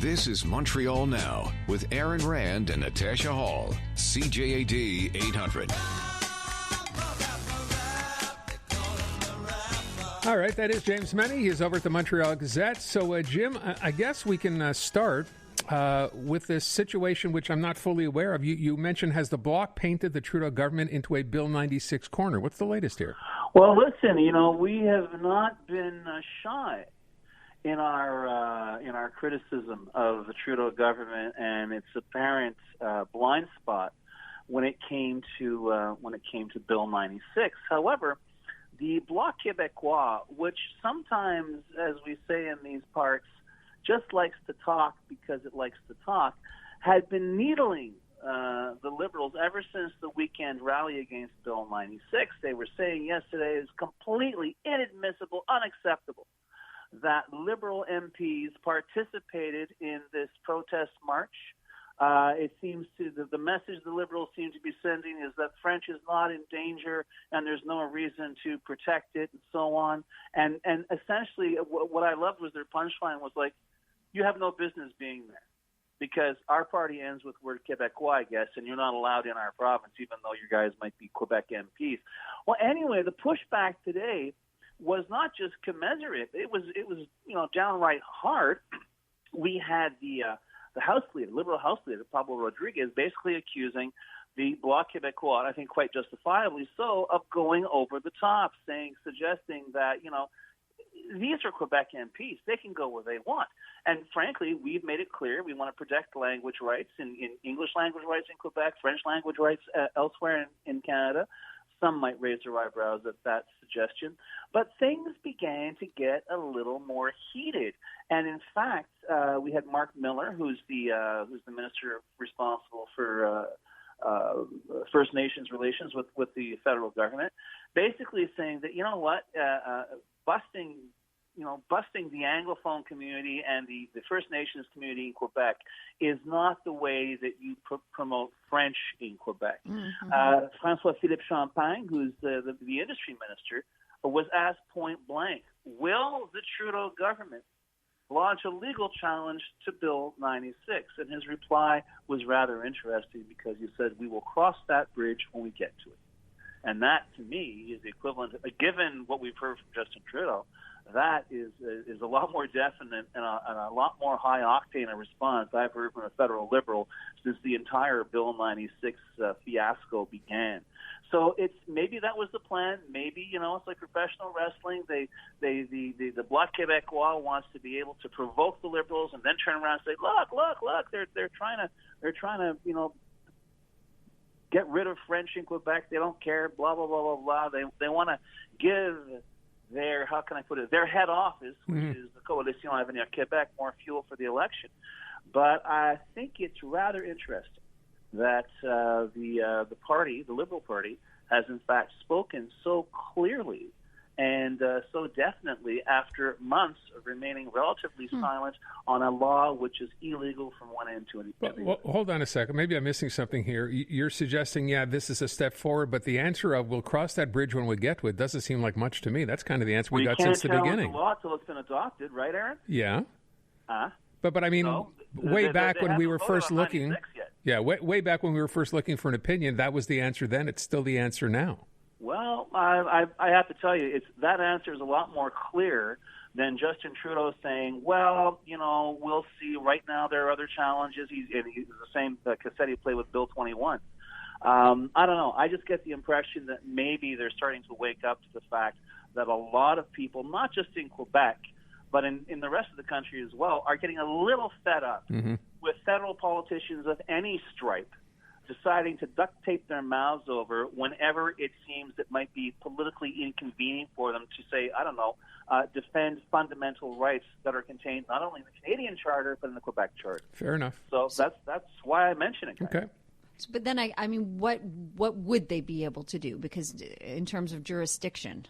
This is Montreal Now with Aaron Rand and Natasha Hall. CJAD 800. All right, that is James MENNIE. He's over at the Montreal Gazette. So, Jim, I guess we can start with this situation, which I'm not fully aware of. You mentioned, has the Bloc painted the Trudeau government into a Bill 96 corner? What's the latest here? Well, listen, we have not been shy in our criticism of the Trudeau government and its apparent blind spot when it came to Bill 96. However, the Bloc Québécois, which sometimes, as we say in these parts, just likes to talk because it likes to talk, had been needling the Liberals ever since the weekend rally against Bill 96. They were saying yesterday it's completely inadmissible, unacceptable that Liberal MPs participated in this protest march. It seems the message the Liberals seem to be sending is that French is not in danger and there's no reason to protect it and so on. And essentially what I loved was their punchline was like, you have no business being there because our party ends with word Québécois, I guess, and you're not allowed in our province even though you guys might be Quebec MPs. Well, anyway, the pushback today was not just commiserate. It was downright hard. We had the House Leader, Liberal House Leader, Pablo Rodriguez, basically accusing the Bloc Québécois, I think quite justifiably so, of going over the top, suggesting that, these are Quebec MPs. They can go where they want. And frankly, we've made it clear we want to protect language rights in English language rights in Quebec, French language rights elsewhere in Canada. Some might raise their eyebrows at that suggestion. But things began to get a little more heated. And in fact, we had Mark Miller, who's the minister responsible for First Nations relations with the federal government, basically saying that, busting the Anglophone community and the First Nations community in Quebec is not the way that you promote French in Quebec. Mm-hmm. François-Philippe Champagne, who's the industry minister, was asked point blank, will the Trudeau government launch a legal challenge to Bill 96? And his reply was rather interesting because he said, we will cross that bridge when we get to it. And that, to me, is the equivalent, given what we've heard from Justin Trudeau, that is a lot more definite and a lot more high-octane a response I've heard from a federal Liberal since the entire Bill 96 fiasco began. So maybe that was the plan. Maybe, it's like professional wrestling. The Bloc Québécois wants to be able to provoke the Liberals and then turn around and say, look, they're trying to, get rid of French in Quebec. They don't care, blah, blah, blah, blah, blah. They want to give their head office, which is the Coalition Avenir Québec, more fuel for the election. But I think it's rather interesting that the Liberal Party, has in fact spoken so clearly and so definitely after months of remaining relatively silent on a law which is illegal from one end to another. Well, hold on a second. Maybe I'm missing something here. You're suggesting, this is a step forward, but the answer of we'll cross that bridge when we get to it doesn't seem like much to me. That's kind of the answer we got since the beginning. We can't challenge the law until it's been adopted, right, Aaron? Yeah. But I mean, way back when we were first looking, way back when we were first looking for an opinion, that was the answer then. It's still the answer now. Well, I have to tell you, that answer is a lot more clear than Justin Trudeau saying, well, we'll see. Right now there are other challenges. He's the same cassette he played with Bill 21. I don't know. I just get the impression that maybe they're starting to wake up to the fact that a lot of people, not just in Quebec, but in the rest of the country as well, are getting a little fed up with federal politicians of any stripe deciding to duct tape their mouths over whenever it seems it might be politically inconvenient for them to say, defend fundamental rights that are contained not only in the Canadian Charter but in the Quebec Charter. Fair enough. So that's why I mention it. Okay. But then, I mean, what would they be able to do? Because in terms of jurisdiction.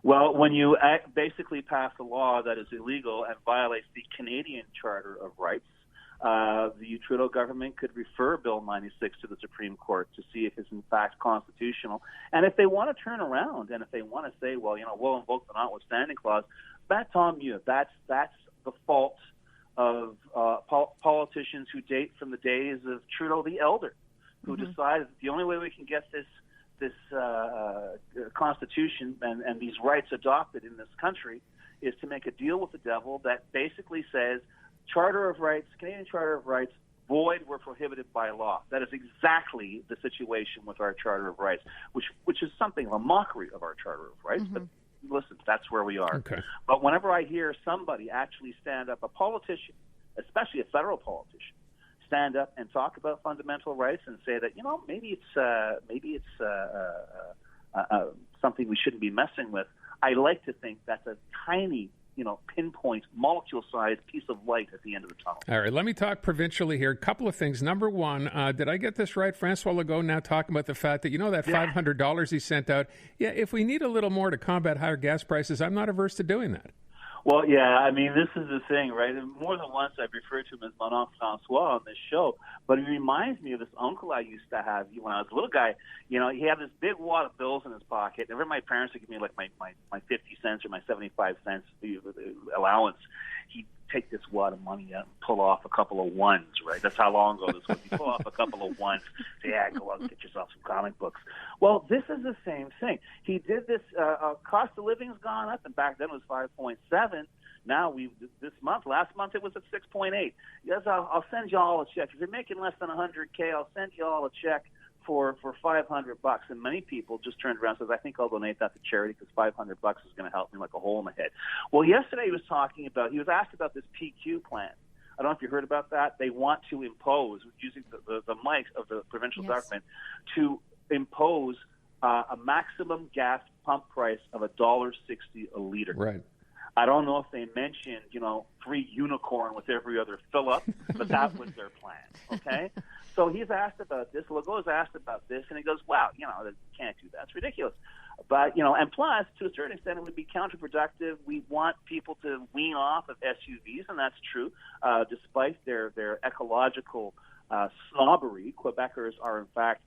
Well, when you basically pass a law that is illegal and violates the Canadian Charter of Rights, the Trudeau government could refer Bill 96 to the Supreme Court to see if it's in fact constitutional. And if they want to turn around and if they want to say, we'll invoke the notwithstanding clause, that's on you. That's the fault politicians who date from the days of Trudeau the Elder, who decided that the only way we can get this Constitution and these rights adopted in this country is to make a deal with the devil that basically says Charter of Rights, Canadian Charter of Rights, void were prohibited by law. That is exactly the situation with our Charter of Rights, which is something of a mockery of our Charter of Rights. But listen, that's where we are. Okay. But whenever I hear somebody actually stand up, a politician, especially a federal politician, stand up and talk about fundamental rights and say that, you know, maybe it's something we shouldn't be messing with, I like to think that's a tiny, you know, pinpoint, molecule-sized piece of light at the end of the tunnel. All right, let me talk provincially here. A couple of things. Number one, did I get this right? Francois Legault now talking about the fact that, you know, that $500 he sent out, if we need a little more to combat higher gas prices, I'm not averse to doing that. Well, yeah, I mean, this is the thing, right? And more than once I've referred to him as mon oncle Francois on this show, but he reminds me of this uncle I used to have when I was a little guy. You know, he had this big wad of bills in his pocket. Whenever my parents would give me, like, my 50 cents or my 75 cents allowance, he'd take this wad of money out and pull off a couple of ones, right? That's how long ago this was. You pull off a couple of ones, say, yeah, go out and get yourself some comic books. Well, this is the same thing. He did this, cost of living's gone up, and back then it was 5.7. Now last month it was at 6.8. Yes, I'll send you all a check. If you're making less than $100K, I'll send you all a check for $500. And many people just turned around and says, I think I'll donate that to charity because $500 is going to help me like a hole in the head. Well, yesterday he was asked about this PQ plan. I don't know if you heard about that. They want to impose, using the might of the provincial government, to impose a maximum gas pump price of $1.60 a liter. Right. I don't know if they mentioned, you know, free unicorn with every other fill-up, but that was their plan, okay? So he's asked about this. Legault's asked about this, and he goes, wow, you know, can't do that. It's ridiculous. But, you know, and plus, to a certain extent, it would be counterproductive. We want people to wean off of SUVs, and that's true. Despite their ecological snobbery, Quebecers are, in fact,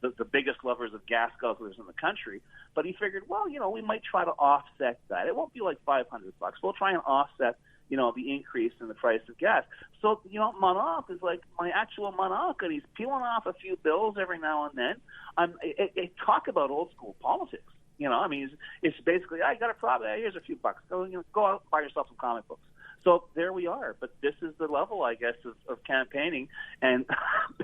the biggest lovers of gas guzzlers in the country. But he figured, well, you know, we might try to offset that. It won't be like $500. We'll try and offset, you know, the increase in the price of gas. So, you know, mon oncle is like my actual mon oncle, and he's peeling off a few bills every now and then. Talk about old school politics. You know, I mean, it's basically, I got a problem. Here's a few bucks. Go out and buy yourself some comic books. So there we are. But this is the level, I guess, of campaigning and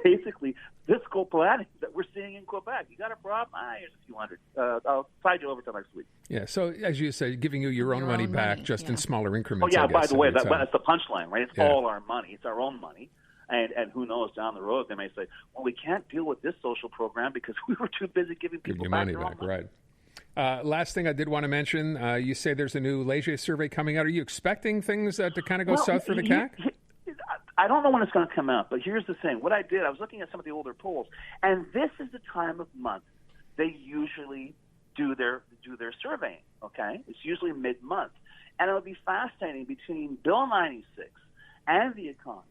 basically fiscal planning that we're seeing in Quebec. You got a problem? Here's a few hundred. I'll tide you over till next week. Yeah, so as you say, giving you your own money back just in smaller increments. Oh, yeah, I guess, by the way, that's the punchline, right? It's all our money. It's our own money. And who knows, down the road, they may say, well, we can't deal with this social program because we were too busy giving people back their own money. Right. Last thing I did want to mention, you say there's a new Legault survey coming out. Are you expecting things to kind of go south for the CAQ? I don't know when it's going to come out, but here's the thing. What I did, I was looking at some of the older polls, and this is the time of month they usually do their surveying, okay? It's usually mid-month. And it would be fascinating between Bill 96 and the economy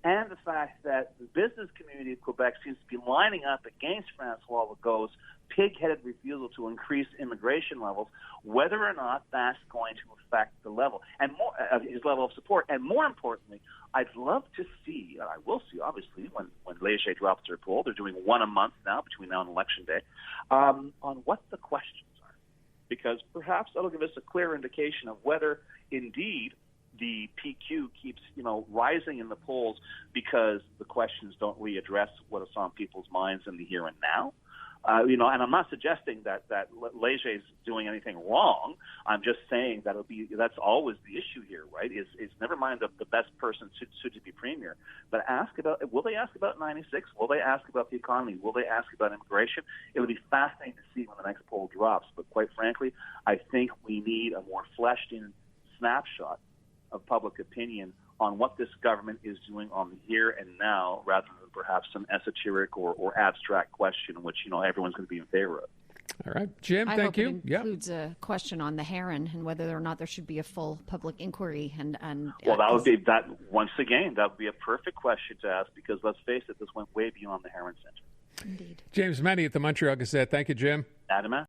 and the fact that the business community of Quebec seems to be lining up against Francois Legault's pig-headed refusal to increase immigration levels, whether or not that's going to affect the level and more his level of support. And more importantly, I'd love to see, and I will see, obviously, when Legault drops their poll, they're doing one a month now, between now and Election Day, on what the questions are. Because perhaps that'll give us a clear indication of whether, indeed, the PQ keeps, you know, rising in the polls because the questions don't readdress what is on people's minds in the here and now. You know, and I'm not suggesting that Legault is doing anything wrong. I'm just saying that's always the issue here, right? Is never mind the best person suited to be premier, but will they ask about 96? Will they ask about the economy? Will they ask about immigration? It would be fascinating to see when the next poll drops. But quite frankly, I think we need a more fleshed-in snapshot of public opinion on what this government is doing on the here and now, rather than perhaps some esoteric or abstract question, which, you know, everyone's going to be in favor of. All right, Jim, thank you. It includes a question on the heron and whether or not there should be a full public inquiry. Well, that would be that. Once again, that would be a perfect question to ask because let's face it, this went way beyond the Heron Center. Indeed. James MENNIE at the Montreal Gazette. Thank you, Jim. Adama.